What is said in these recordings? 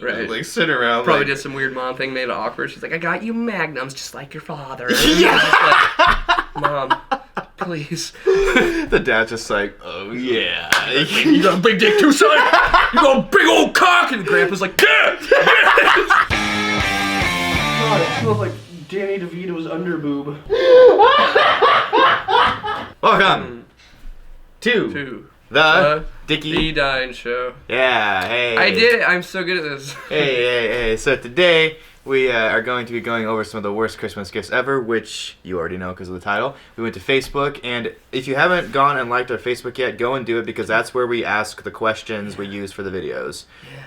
Right. Like, sitting around. Probably like, did some weird mom thing, made it awkward. She's like, I got you magnums just like your father. And Yeah. just like, Mom, please. The dad's just like, oh, yeah. You got a big dick too, son? You got a big old cock? And Grandpa's like, yeah! God, it smells like Danny DeVito's underboob. Welcome to the Dickie D Dine Show. Yeah, hey. I did it. I'm so good at this. Hey. So today we are going to be going over some of the worst Christmas gifts ever, which you already know because of the title. We went to Facebook, and if you haven't gone and liked our Facebook yet, go and do it because that's where we ask the questions we use for the videos. Yeah.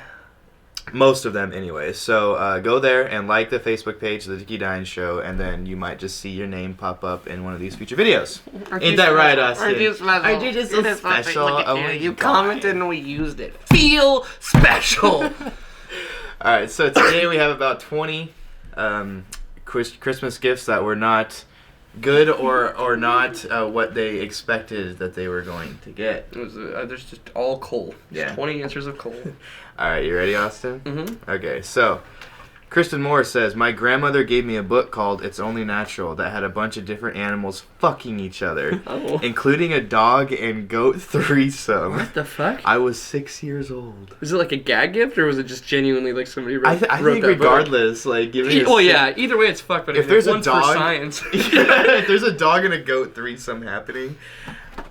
Most of them, anyway. So go there and like the Facebook page, The Dickie Dine Show, and then you might just see your name pop up in one of these future videos. Ain't that right, Austin? Aren't you special? Aren't you just so special? Look at Oh you. my You God. commented and we used it. Feel special. Alright, so today we have about 20 Christmas gifts that were not good or not what they expected that they were going to get. It was, there's just all coal. Just Yeah. 20 answers of coal. Alright, you ready, Austin? Mm-hmm. Okay, so Kristen Moore says, my grandmother gave me a book called It's Only Natural that had a bunch of different animals fucking each other, Oh. including a dog and goat threesome. What the fuck? I was 6 years old. Was it like a gag gift or was it just genuinely like somebody wrote, I wrote think that regardless, like giving book? Well, yeah, either way it's fucked, but If if there's there's a one dog- for science. if there's a dog and a goat threesome happening,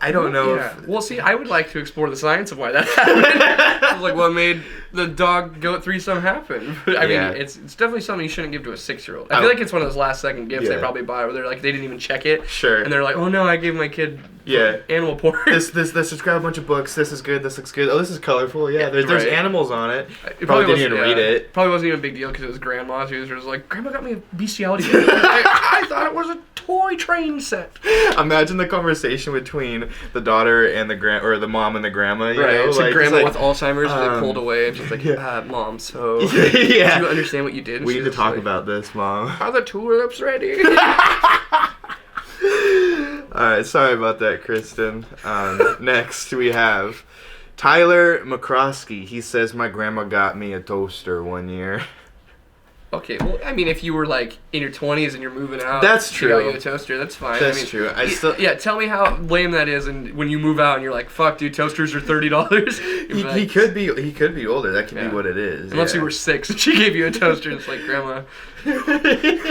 I don't know Yeah. if... Well, see, I would like to explore the science of why that happened. Like, what made the dog goat threesome happen? I Yeah. mean, it's definitely something you shouldn't give to a 6-year-old. I Oh. feel like it's one of those last second gifts Yeah. they probably buy where they're like, they didn't even check it. Sure. And they're like, oh no, I gave my kid Yeah. animal porn. Let's just grab a bunch of books. This is good. This looks good. Oh, this is colorful. Yeah, there's Right. animals on it. It Probably didn't wasn't- even read it. Probably wasn't even a big deal because it was grandma. She was like, Grandma got me a bestiality book. I thought it was a toy train set. Imagine the conversation between the daughter and the mom and the grandma. You know? So like, grandma it's with Alzheimer's is like um, pulled away and she's like, yeah. Mom, so Yeah. do you understand what you did? And We she's need to just talk like, about this, Mom. Are the tulips ready? Alright, sorry about that, Kristen. Next, we have Tyler McCroskey. He says, my grandma got me a toaster one year. Okay, well, I mean, if you were like in your 20s and you're moving out, That's she got true. you a toaster, that's fine. That's I mean, true. Yeah, tell me how lame that is, and when you move out and you're like, "Fuck, dude, toasters are $30." He could be older. That could Yeah. be what it is. Unless yeah. you were 6 and she gave you a toaster, and it's like, Grandma,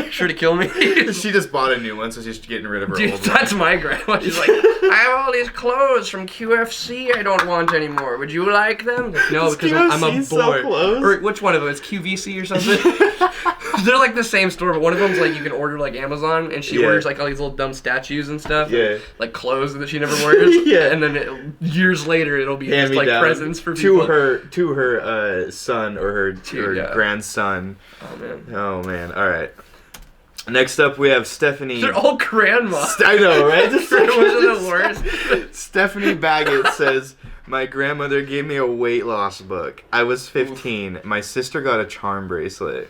sure to kill me. She just bought a new one, so she's getting rid of her Dude, old one. that's my grandma. She's like, I have all these clothes from QFC I don't want anymore. Would you like them? Like, no, Is because I'm a QFC boy. so close? Or which one of them? It's QVC or something? They're like the same store, but one of them's like you can order like Amazon, and she Yeah. orders like all these little dumb statues and stuff. Yeah. Like clothes that she never wears. Yeah. And then years later, it'll be just like Hand-me-down presents for people. to her son or her yeah. grandson. Oh man. Oh man! All right. Next up, we have Stephanie. They're all grandma. I know, right? Wasn't the worst? Stephanie Baggett says, my grandmother gave me a weight loss book. I was 15. My sister got a charm bracelet.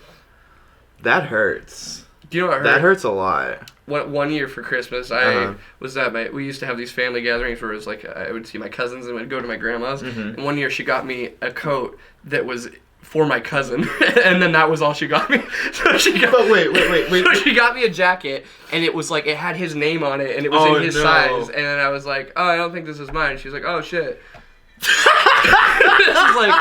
That hurts. Do you know what hurt? That hurts a lot. One year for Christmas, Uh-huh. we used to have these family gatherings where it was like I would see my cousins and would go to my grandma's. Mhm. And one year she got me a coat that was for my cousin, and then that was all she got me. So she got, But wait. So she got me a jacket, and it was like it had his name on it, and it was Oh, in his no. size. And then I was like, oh, I don't think this is mine. She's like, oh shit. She's like,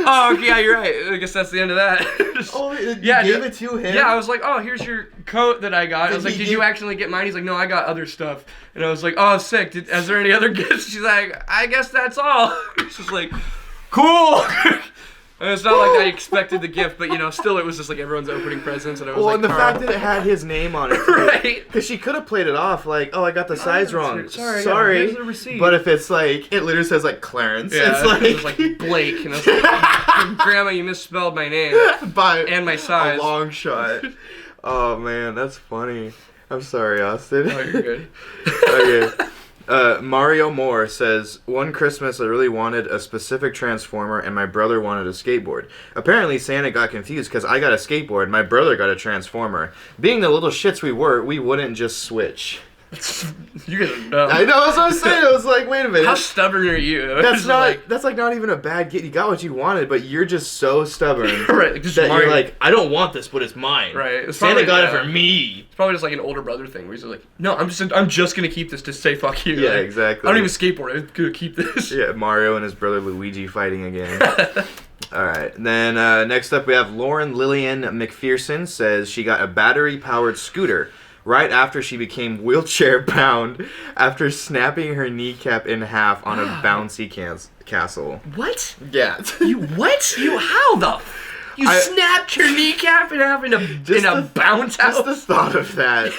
oh, okay, yeah, you're right. I guess that's the end of that. Oh, you Yeah, gave dude. it to him? Yeah, I was like, oh, here's your coat that I got. I was Did like, he did give- you actually get mine? He's like, no, I got other stuff. And I was like, oh, sick. Is there any other gifts? She's like, I guess that's all. She's like, cool. And it's not like I expected the gift, but still it was just like everyone's opening presents, and I was Well, like, and the "Carl." fact that it had his name on it, too. Right. Because she could have played it off like, oh, I got the size wrong. Sorry, here's the receipt. But if it's like, it literally says like Clarence. Yeah, it's like, it was like Blake, and I was like, Grandma, you misspelled my name by and my size. a long shot. Oh man, that's funny. I'm sorry, Austin. Oh, you're good. Okay. Mario Moore says, one Christmas I really wanted a specific Transformer and my brother wanted a skateboard. Apparently Santa got confused because I got a skateboard, my brother got a Transformer. Being the little shits we were, we wouldn't just switch. You guys are dumb. I know, that's what I was saying. I was like, wait a minute. How stubborn are you? That's not. That's like not even a bad gift. You got what you wanted, but you're just so stubborn. Right, just that Mario. you're like, I don't want this, but it's mine. Right. It's Santa probably, got it for me. It's probably just like an older brother thing where he's like, no, I'm just gonna keep this to say fuck you. Yeah, Like, exactly. I don't even skateboard. I'm gonna keep this. Yeah, Mario and his brother Luigi fighting again. All right. Then next up we have Lauren Lillian McPherson says she got a battery-powered scooter right after she became wheelchair-bound after snapping her kneecap in half on a bouncy castle. What? Yeah. You what? You how the? You snapped your kneecap in half in a bounce house? Just the thought of that.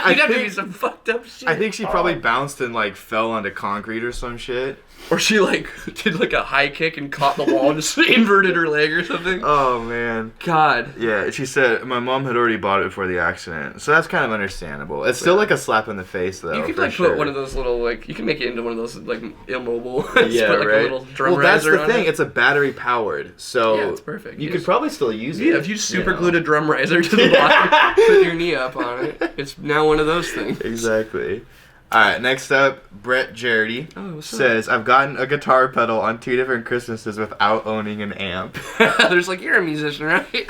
You'd have to do some fucked up shit. I think she probably bounced and like fell onto concrete or some shit. Or she like did like a high kick and caught the wall and just inverted her leg or something. Oh man. God. Yeah, she said my mom had already bought it before the accident, so that's kind of understandable. It's still like a slap in the face though. You could for like sure. put one of those little like you can make it into one of those like immobile. Yeah, put, like, right. A little drum well, that's riser the on thing. It. It's a battery powered, so Yeah, it's perfect. You could probably still use it. Yeah, if you super know. glued a drum riser to the bottom, put your knee up on it, it's now one of those things. Exactly. All right, next up, Brett Jarity says, I've gotten a guitar pedal on 2 different Christmases without owning an amp. There's like, you're a musician, right?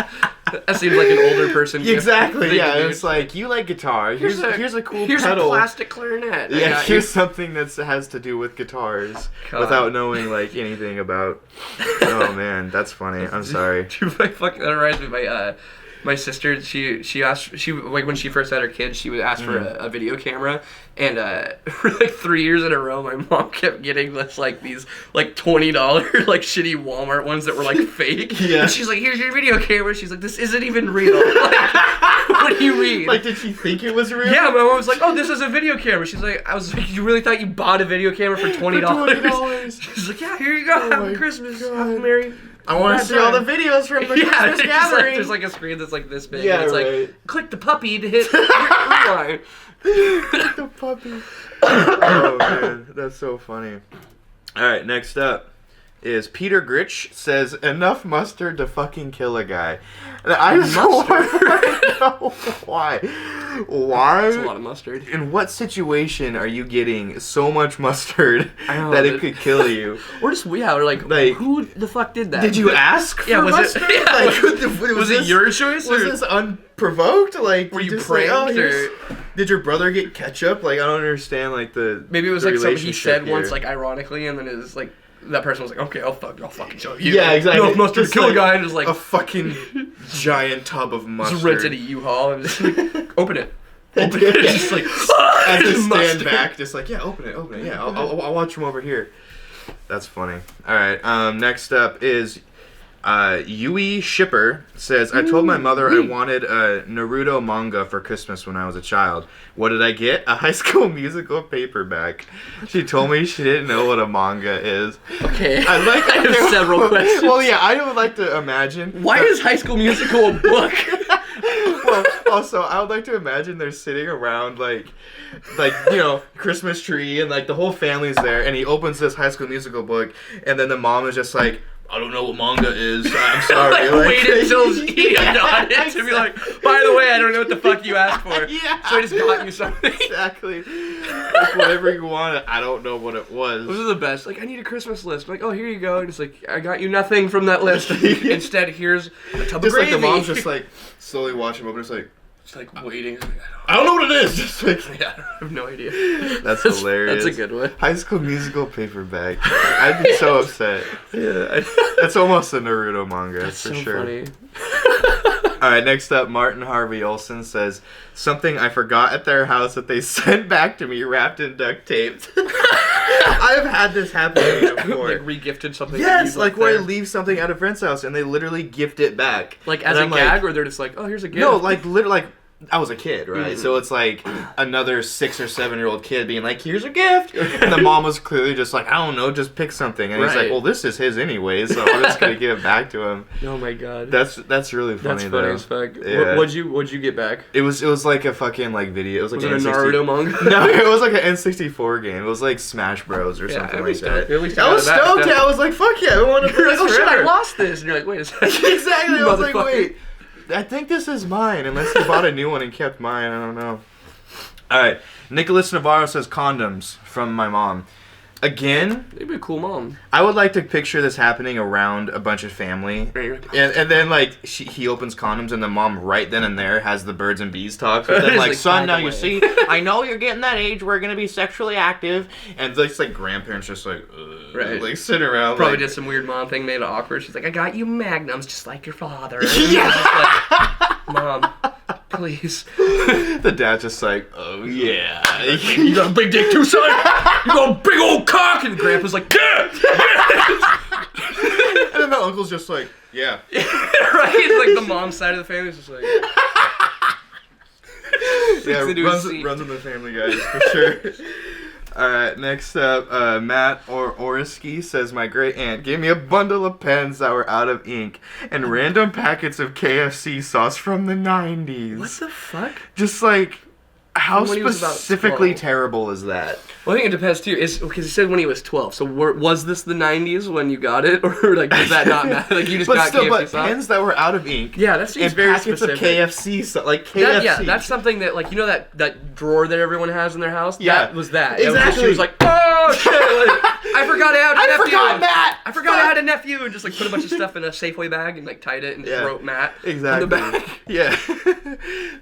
That seems like an older person. Exactly, yeah. Dude. It's like, you like guitar. Here's a cool here's pedal. Here's a plastic clarinet. Yeah, here's something that has to do with guitars without knowing like anything about. Oh man, that's funny. I'm sorry. That reminds me of my sister, she asked, like when she first had her kids, she would ask for a video camera, and for like 3 years in a row, my mom kept getting this like these like $20 like shitty Walmart ones that were like fake. Yeah. And she's like, here's your video camera. She's like, this isn't even real. Like, what do you mean? Like, did she think it was real? Yeah, my mom was like, oh, this is a video camera. She's like, I was like, you really thought you bought a video camera for $20? $20. She's like, yeah, here you go. Happy Christmas. Happy Merry. I want to see all the videos from the Christmas gathering. There's like a screen that's like this big. Yeah, and it's right. like, click the puppy to hit rewind. The puppy. Oh man, that's so funny. All right, next up is Peter Gritch says enough mustard to fucking kill a guy. And I just want to know why. Why? That's a lot of mustard. In what situation are you getting so much mustard that it could kill you? Or just or like who the fuck did that? Did you ask for mustard? Was it your choice? Was this unprovoked? Like, were you pranked? pranked? Did your brother get ketchup? Like, I don't understand. Like maybe it was like something he said here. once, like ironically, and then it was like that person was like, okay, I'll fucking show you. Yeah, exactly. Enough mustard to kill a guy, and just like a fucking giant tub of mustard. Just rented a U-Haul and just like, open it. Open it. Just like and just stand back, just like open it. Yeah, I'll watch from over here. That's funny. All right. Next up is Yui Shipper says, I told my mother I wanted a Naruto manga for Christmas when I was a child. What did I get? A High School Musical paperback. She told me she didn't know what a manga is. Okay. I have several questions. Well, yeah, I would like to imagine. Why is High School Musical a book? Well, also, I would like to imagine they're sitting around like Christmas tree, and like the whole family's there, and he opens this High School Musical book, and then the mom is just like, I don't know what manga is. I'm sorry. Wait until he got it to be like, by the way, I don't know what the fuck you asked for. Yeah. So I just got you something. Exactly. Like, whatever you wanted, I don't know what it was. Those are the best. Like, I need a Christmas list. I'm like, oh, here you go. And it's like, I got you nothing from that list. Instead, here's a tub of gravy. Like the mom's just like slowly watching him, just like waiting. I don't know what it is. Just like, yeah, I have no idea. That's hilarious. That's a good one. High School Musical paperback. I'd be so upset. Yeah, that's almost a Naruto manga. That's for so sure. Funny. All right, next up, Martin Harvey Olson says something I forgot at their house that they sent back to me wrapped in duct tape. I've had this happen to me before. Like re-gifted something. Yes, like where I leave something at a friend's house and they literally gift it back. Like as a gag, or they're just like, oh, here's a gift. No, like literally, like I was a kid, right? So it's like another 6 or 7-year-old kid being like, "Here's a gift," and the mom was clearly just like, "I don't know, just pick something." And he's like, "Well, this is his anyway, so I'm just gonna give it back to him." Oh my god, that's really funny. That's funny as fuck. Yeah. What'd you get back? It was like a fucking like video. It was like was it a Naruto manga? No, it was like an N64 game. It was like Smash Bros or something like that. At least I was stoked. I was like, "Fuck yeah, I want to play this forever." Shit, I lost this, and you're like, "Wait a second." Exactly. I was like, "Wait." I think this is mine, unless you bought a new one and kept mine. I don't know. All right. Nicholas Navarro says condoms from my mom. Again, They'd be a cool mom. I would like to picture this happening around a bunch of family. And then, like, he opens condoms and the mom right then and there has the birds and bees talk with them. Like, son, now you see, I know you're getting that age where we're going to be sexually active. And it's like grandparents just like, right. Like, sit around. Probably like, did some weird mom thing, made it awkward. She's like, I got you magnums just like your father. Yeah. Like, Mom, please. The dad's just like, oh, yeah. You got a big dick too, son? You got a big old cock? And Grandpa's like, yeah! And then the uncle's just like, yeah. Right? It's like the mom's side of the family is just like... Yeah, into his seat. runs in the family, guys, for sure. Alright, next up, Matt Oriski says, my great aunt gave me a bundle of pens that were out of ink and random packets of KFC sauce from the 90s. What the fuck? Just like, how When he was about specifically 12. terrible is that? Well, I think it depends too. Because he said when he was 12. So was this the 90s when you got it, or like does that not matter? Like you just But got still, KFC sauce? pens that were out of ink. Yeah, that seems and very packets specific. of KFC, like KFC. Yeah, that's something that like that drawer that everyone has in their house. Yeah. That was that. Exactly. She was like, oh shit! Like, I forgot I had a nephew. Matt. I forgot I had a nephew, and just like put a bunch of stuff in a Safeway bag and like tied it and just wrote Matt Exactly. on the back. Yeah.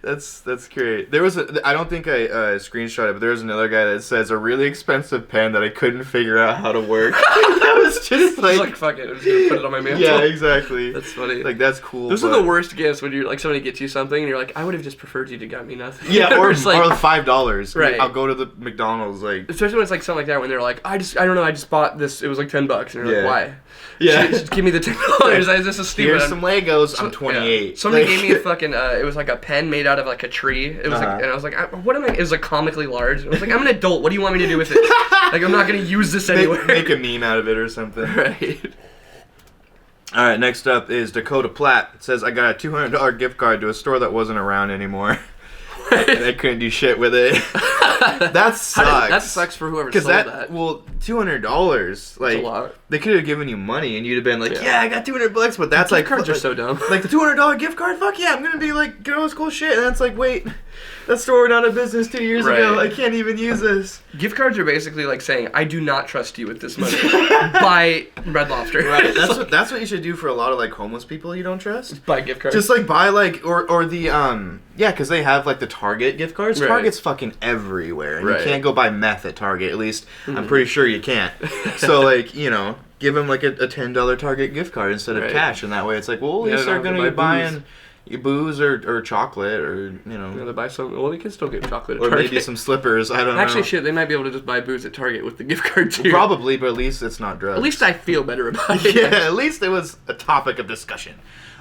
that's great. There was I don't think I screenshot it, but there was another guy that says a really expensive pen that I couldn't figure out how to work. That was just Like fuck it, I'm just gonna put it on my mantle. yeah, exactly. That's funny. Like that's cool. Those are but- the worst gifts when you're like somebody gets you something and you're like, I would have just preferred you to got me nothing. Yeah, or It's like, or $5. Right. I'll go to the McDonald's like. especially when it's like something like that when they're like, I don't know, I just bought this. It was like $10, and you're Yeah. like, why? Yeah. Just give me the $10. This is stupid. Here's some Legos. I'm Yeah. 28. Somebody Like- gave me a fucking. It was like a pen made out of like a tree. It was like, and I was like, what am I? It was like comically large. I was like, I'm an adult. What do you want me to do with it? Like, I'm not gonna use this anywhere. make a meme out of it or something. Right. All right, next up is Dakota Platt. It says, I got a $200 gift card to a store that wasn't around anymore. And I couldn't do shit with it. That sucks. That sucks for whoever Because sold that. well, $200, like, a lot. they could have given you money and you'd have been like, Yeah. yeah, I got $200, but that's like, Gift cards are so dumb. like the $200 gift card, fuck yeah, I'm gonna be like, get all this cool shit. And that's like, wait, that store went out of business 2 years ago. Right. I can't even use this. Gift cards are basically like saying, I do not trust you with this money. Buy Red Lobster. Right, that's what you should do for a lot of like homeless people you don't trust. Buy gift cards. Just like buy like or the yeah, because they have like the Target gift cards. Right. Target's fucking everywhere, and Right. you can't go buy meth at Target. At least I'm pretty sure you can't. So like give them like a $10 Target gift card instead of Right. cash, and that way it's like, well, at Yeah, least they they're don't gonna have be to buy buying booze or chocolate or They buy some. Well, you can still get chocolate at or Target. maybe some slippers. I don't know. Actually, shit, they might be able to just buy booze at Target with the gift card too. Probably, but at least it's not drugs. At least I feel better about it. Yeah, at least it was a topic of discussion.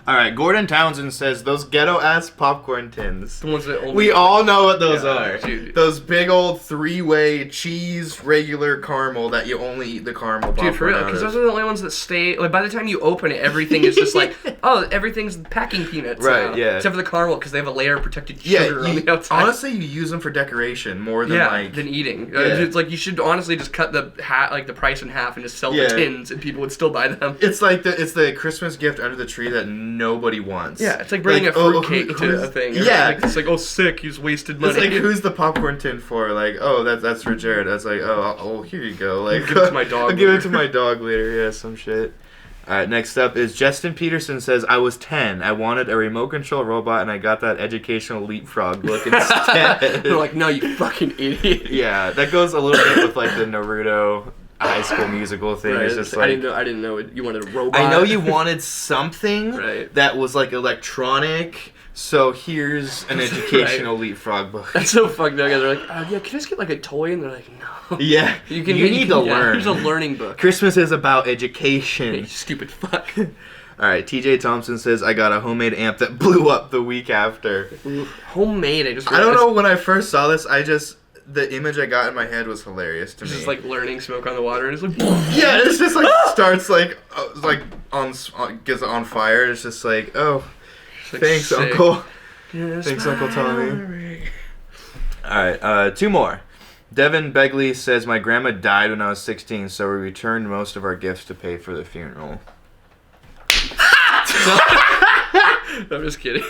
All right, Gordon Townsend says those ghetto-ass popcorn tins. The ones that only We all know what those Yeah, are. dude. Those big old three-way cheese regular caramel that you only eat the caramel popcorn Dude, for real, out because of. those are the only ones that stay. Like by the time you open it, everything is just like, oh, everything's packing peanuts. Right, now. yeah. Except for the caramel, because they have a layer of protected Yeah, sugar on the outside. honestly, you use them for decoration more than like. than eating. Yeah. It's like you should honestly just cut the the price in half and just sell Yeah. the tins, and people would still buy them. It's like it's the Christmas gift under the tree that nobody wants. Yeah, it's like bringing a fruitcake to a thing. Yeah. Like, it's like, oh, sick, you just wasted money. It's like, who's the popcorn tin for? Like, oh, that's for Jared. That's like, oh, here you go. Like, Give it to my dog I'll give it later. to my dog later. Yeah, some shit. All right, next up is Justin Peterson says, I was 10. I wanted a remote control robot, and I got that educational leapfrog look instead. They're like, no, you fucking idiot. Yeah, that goes a little bit with like the Naruto High School Musical thing. Right, It's just I like, didn't know you wanted a robot. I know you wanted something Right. that was like electronic. So here's an educational leapfrog book. That's so fucked up. They're like, yeah, can I just get like a toy? And they're like, no. Yeah, You need to learn. Here's a learning book. Christmas is about You education. stupid fuck. All right, TJ Thompson says, I got a homemade amp that blew up the week after. Homemade. I I don't know, when I first saw this, the image I got in my head was hilarious to It's me. just like learning smoke on the water, and it's like, yeah, it's just like starts like gets on fire. It's just like, oh, it's like thanks, sick. Uncle. Yes, Thanks, Uncle Tommy. Mary. All right, two more. Devin Begley says, my grandma died when I was 16, so we returned most of our gifts to pay for the funeral. I'm just kidding.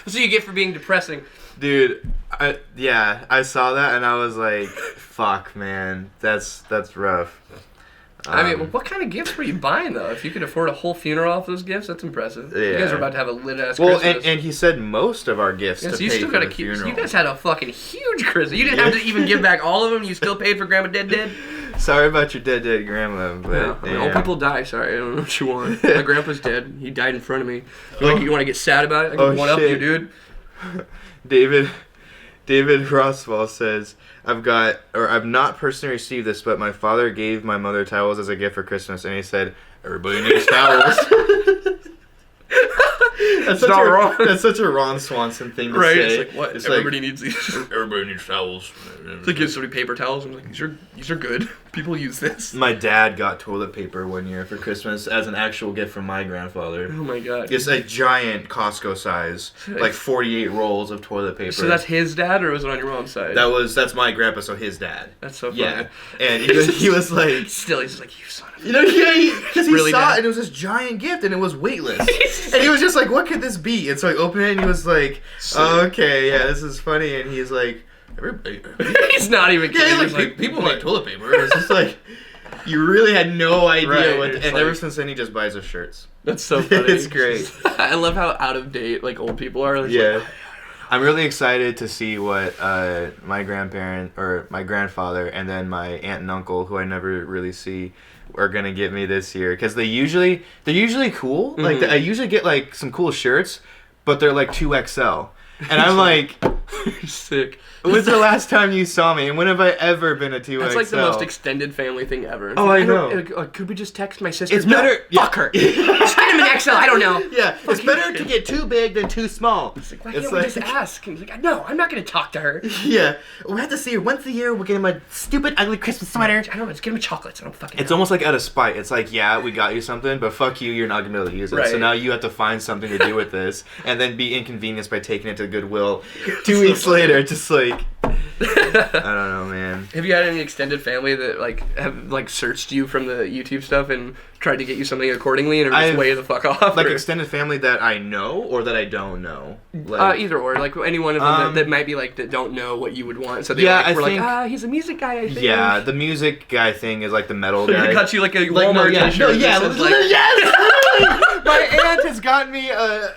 That's what you get for being depressing. Dude, I saw that and I was like, fuck, man, that's rough. I mean, what kind of gifts were you buying, though? If you could afford a whole funeral off those gifts, that's impressive. Yeah. You guys are about to have a lit-ass Well, Christmas. and he said most of our gifts Yes, to you pay still for gotta the keep. funeral. You guys had a fucking huge Christmas. You didn't have to even give back all of them. You still paid for Grandma Dead. Sorry about your dead grandma, but Yeah, I mean, old people die. Sorry, I don't know what you want. My grandpa's dead. He died in front of me. You want to get sad about it? I can one up you, dude. David Roswell says, I've not personally received this, but my father gave my mother towels as a gift for Christmas, and he said, everybody needs towels. That's not wrong. That's such a Ron Swanson thing to Right? say. It's like, what? It's Everybody like, needs these. everybody needs towels. It's like, give somebody paper towels. I'm like, these are good. People use this. My dad got toilet paper one year for Christmas as an actual gift from my grandfather. Oh my god. It's a giant Costco size, like 48 rolls of toilet paper. So that's his dad, or was it on your mom's side? That's my grandpa, so his dad. That's so funny. Yeah, and he was like, Still, he's just like, you son of a... you know, because he Really, saw Dad? it and it was this giant gift and it was weightless, and he was just like, what could this be? And so I opened it and he was like, oh, okay, yeah, this is funny, and he's like, everybody. He's not even kidding. Yeah, he's like, people make toilet paper. It's just like, you really had no idea Right, what. it's And like- ever since then, he just buys us shirts. That's so funny. It's great. I love how out of date like old people are. It's Yeah. like, I'm really excited to see what my grandparent or my grandfather and then my aunt and uncle, who I never really see, are gonna get me this year, because they're usually cool. Like I usually get like some cool shirts, but they're like 2XL, and I'm like, sick. when's the last time you saw me? And when have I ever been a 2XL? That's like the most extended family thing ever. It's Oh, like, I know. Could we just text my sister? It's better. Fuck her. Just get him an XL. I don't know. Yeah, it's Fuck better you. to get too big than too small. It's like, why can't we just ask? And he's like, no, I'm not gonna talk to her. Yeah, we have to see her once a year. We'll get him a stupid, ugly Christmas sweater. I don't know. Just get him chocolates. I don't fucking. It's know. almost like out of spite. It's like, yeah, we got you something, but fuck you, you're not gonna be able to use it. Right. So now you have to find something to do with this, and then be inconvenienced by taking it to Goodwill 2 weeks later. Just like, I don't know, man. Have you had any extended family that have searched you from the YouTube stuff and tried to get you something accordingly and are just I've- way the fuck off? Like or- extended family that I know or that I don't know. Like, either or, like any one of them that might be like that don't know what you would want, so they Yeah, were I think- like, he's a music guy. I think. yeah, the music guy thing is like the metal guy. He got you like a Like, Walmart yeah, t-shirt. no, yeah, that says, literally, yes, literally. My aunt has gotten me I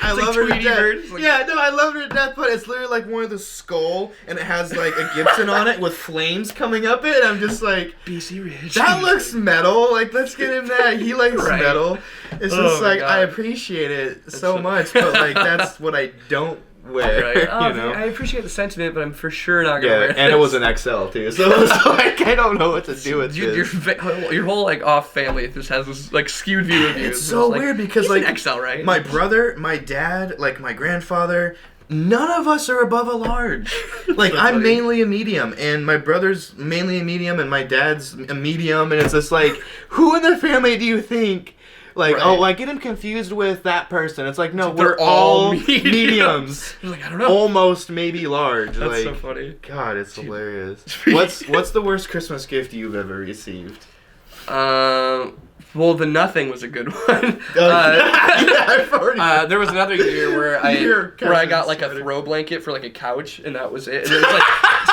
like love her to Tweety death. Bird. It's like- Yeah, no, I love her to death, but it's literally like one of the skull, and it has like a Gibson on it with flames coming up it, and I'm just like, BC Rich. that looks metal, like, let's get him that. He likes Right. metal. It's Oh just my like, God. I appreciate it so so- much, but like, that's what I don't wear, Right. Oh, you know? I appreciate the sentiment, but I'm for sure not gonna Yeah, wear and it this. was an XL too, so it was like, I don't know what to do with Your this. your whole like off family just has this like skewed view of you. It's so like, weird because he's like an XL, right? my brother, my dad, like my grandfather, none of us are above a large. Like So I'm funny. mainly a medium, and my brother's mainly a medium, and my dad's a medium, and it's just like, who in the family do you think? Like, Right. oh, I get him confused with that person. It's like, no, They're we're all mediums. mediums. You're like, I don't know. Almost maybe large. That's like, so funny. God, it's hilarious. What's the worst Christmas gift you've ever received? Well, the nothing was a good one. Yeah, I've already. There was another year where Your I got cousin's like a sweater. throw blanket for like a couch, and that was it. And it was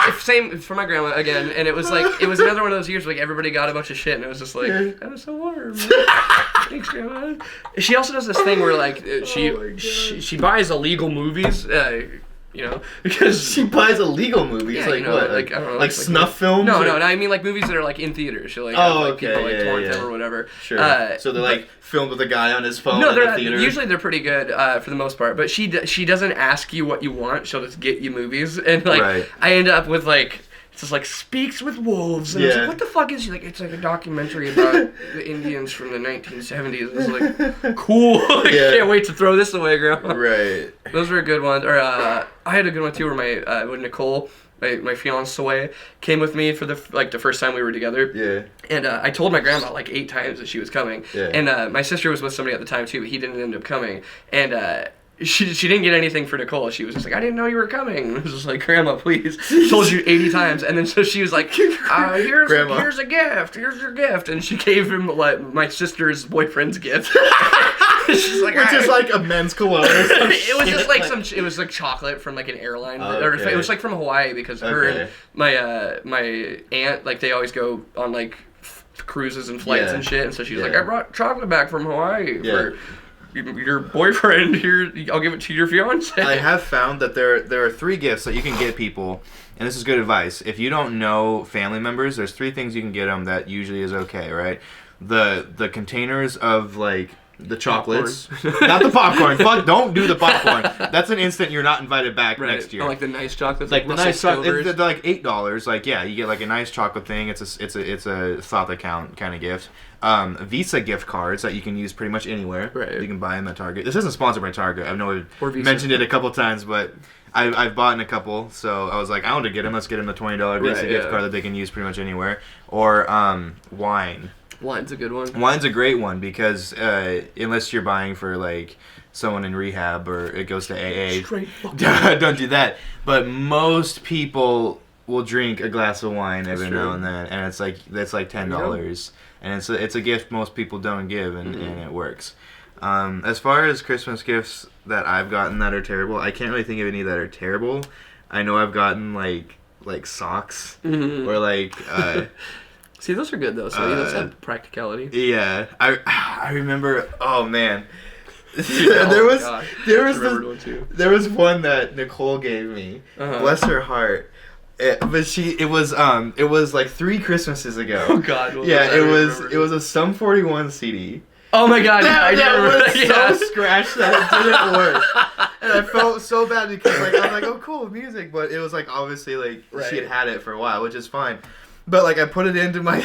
like same for my grandma again, and it was like it was another one of those years where like everybody got a bunch of shit, and it was just like that was so warm. Thanks, grandma. She also does this thing where like she buys illegal movies. You know, because She buys illegal movies, Yeah, like you know, what? like, I don't know, like like snuff films? no, or- no, I mean like movies that are like in theaters. She'll like Oh, have, like, okay, people like yeah, torrent yeah. them or whatever. Sure. So they're like filmed with a guy on his phone No, in they're the not, theater. usually they're pretty good for the most part. But she doesn't ask you what you want. She'll just get you movies, and like Right. I end up with like it's just like Speaks with Wolves. And I was Yeah. like, what the fuck is she like? It's like a documentary about the Indians from the 1970s. It's like cool. I Yeah. can't wait to throw this away, Grandma. Right. Those were good ones. Or I had a good one too, where my when Nicole, my fiancée, came with me for the first time we were together. Yeah. And I told my grandma like 8 times that she was coming. Yeah. And my sister was with somebody at the time too, but he didn't end up coming. And she didn't get anything for Nicole. She was just like, I didn't know you were coming. I was just like, Grandma, please. Told you 80 times. And then so she was like, Grandma. here's a gift. Here's your gift. And she gave him like my sister's boyfriend's gift. It's just like, which is like a men's cologne. Or some it was just shit, like it was like chocolate from like an airline, or Okay. it was like from Hawaii because her and my aunt, like they always go on like cruises and flights Yeah. and shit, and so she's like, Yeah. I brought chocolate back from Hawaii Yeah. for your boyfriend. Here, I'll give it to your fiance. I have found that there are 3 gifts that you can get people, and this is good advice. If you don't know family members, there's 3 things you can get them that usually is okay, right? The containers of like the chocolates, not the popcorn. Fuck, don't do the popcorn. That's an instant you're not invited back next year. Oh, like the nice chocolates, Like the Russell nice chocolate, Stover's. they're like $8. Like yeah, you get like a nice chocolate thing. It's a thought that count kind of gift. Visa gift cards that you can use pretty much anywhere. Right. You can buy them at Target. This isn't sponsored by Target. I know Or I've Visa. mentioned it a couple times, but I've bought in a couple. So I was like, I want to get them. Let's get them the $20 Visa Right, gift yeah. card that they can use pretty much anywhere. Or wine. Wine's a good one. Wine's a great one because unless you're buying for like someone in rehab or it goes to AA. Straight Don't do that. But most people will drink a glass of wine every true. now and then, and it's like $10, and it's a gift most people don't give, and it works. As far as Christmas gifts that I've gotten that are terrible, I can't really think of any that are terrible. I know I've gotten like socks or like. See, those are good though. So those have practicality. Yeah, I remember. Oh man, Oh there my was God. there I was remembered this, one too. there was one that Nicole gave me. Uh-huh. Bless her heart. But it was like 3 Christmases ago. Oh God. what Yeah, I remember. it was a Sum 41 CD. Oh my God. Yeah, I do that remember was that. so scratched that it didn't work, and I felt so bad because like I was like, oh cool music, but it was like obviously like she had it for a while, which is fine. But like I put it into my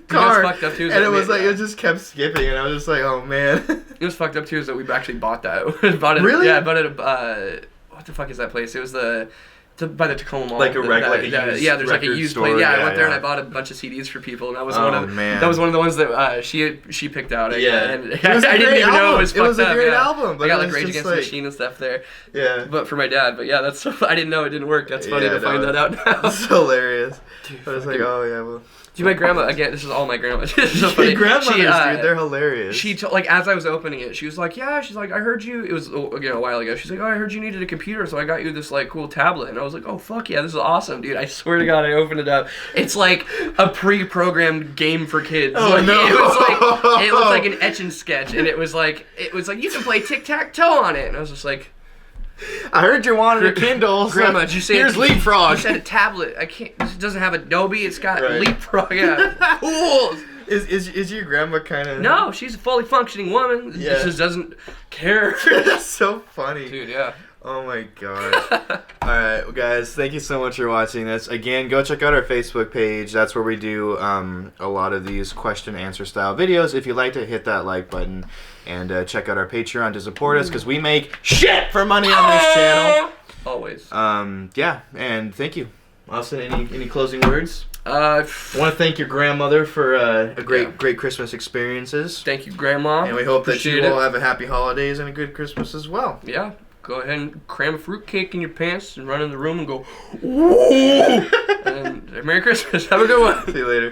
car, fucked up, too, is and that it was we- like it just kept skipping, and I was just like, oh man. It was fucked up too. Is that we've actually bought that? bought it. Really? Yeah, I bought it. What the fuck is that place? It was by the Tacoma Mall. Like a used yeah, there's like a record used store, place. Yeah, I yeah, went there and yeah. I bought a bunch of CDs for people, and that was Oh, one of man. that was one of the ones that she picked out. Yeah. and It was a I didn't great even know album. it was It fucked was a up. great Yeah. album, but I got it like was Rage just Against like- the Machine and stuff there. Yeah. But for my dad. But yeah, that's so. I didn't know it didn't work. That's funny Yeah, to find no, that out now. It's hilarious. I was like, fucking- oh yeah, well. Dude, my grandma again. This is all my grandma. This is so funny. Grandmothers, She, dude, they're hilarious. She like as I was opening it, she was like, "Yeah." She's like, "I heard you." It was a while ago. She's like, "Oh, I heard you needed a computer, so I got you this like cool tablet." And I was like, "Oh fuck yeah, this is awesome, dude!" I swear to God, I opened it up. It's like a pre-programmed game for kids. Oh, Like, no. It was like an etch and sketch, and it was like you can play tic-tac-toe on it. And I was just like, I heard you wanted a Kindle. So Grandma, did you say here's you Leapfrog. said a tablet? I can't. This doesn't have Adobe. It's got Right. Leapfrog. Yeah, cool. Is your grandma kind of? No, she's a fully functioning woman. Yeah. She just doesn't care. That's so funny. Dude, yeah. Oh my gosh. Alright, well, guys, thank you so much for watching this. Again, go check out our Facebook page. That's where we do a lot of these question answer style videos. If you like to hit that like button and check out our Patreon to support us because we make shit for money on this channel. Always. Yeah, and thank you. Austin, any closing words? I I want to thank your grandmother for a great Yeah. great Christmas experiences. Thank you, Grandma. And we hope that Appreciate you will it. have a happy holidays and a good Christmas as well. Yeah. Go ahead and cram a fruitcake in your pants and run in the room and go, whoa! And Merry Christmas. Have a good one. See you later.